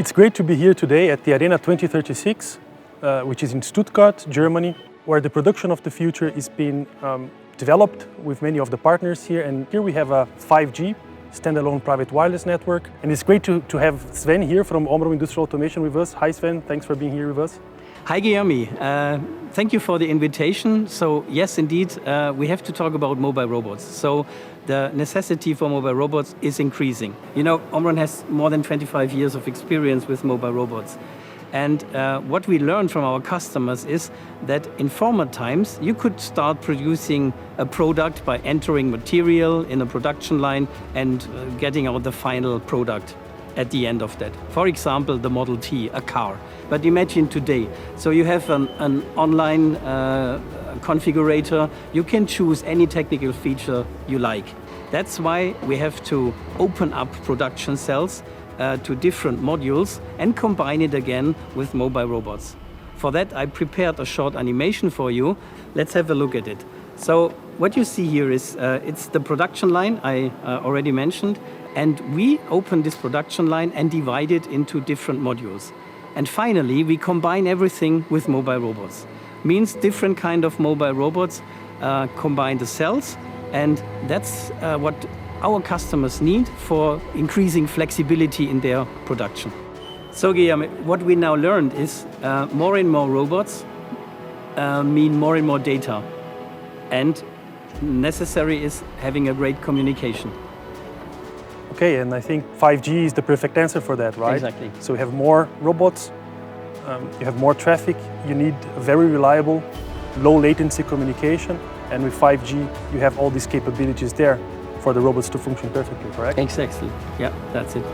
It's great to be here today at the Arena 2036, which is in Stuttgart, Germany, where the production of the future is being developed with many of the partners here. And here we have a 5G standalone private wireless network. And it's great to have Sven here from Omron Industrial Automation with us. Hi Sven, thanks for being here with us. Hi Guilherme, thank you for the invitation. So yes, indeed, we have to talk about mobile robots. So the necessity for mobile robots is increasing. You know, Omron has more than 25 years of experience with mobile robots. And what we learned from our customers is that in former times, you could start producing a product by entering material in a production line and getting out the final product at the end of that. For example, the Model T, a car. But imagine today, so you have an online configurator, you can choose any technical feature you like. That's why we have to open up production cells to different modules and combine it again with mobile robots. For that, I prepared a short animation for you. Let's have a look at it. So what you see here is it's the production line I already mentioned, and we open this production line and divide it into different modules. And finally, we combine everything with mobile robots. Means different kind of mobile robots combine the cells, and that's what our customers need for increasing flexibility in their production. So Guilherme, what we now learned is more and more robots mean more and more data. And necessary is having a great communication. Okay, and I think 5G is the perfect answer for that, right? Exactly. So you have more robots, you have more traffic, you need very reliable, low latency communication, and with 5G you have all these capabilities there for the robots to function perfectly, correct? Exactly, yeah, that's it.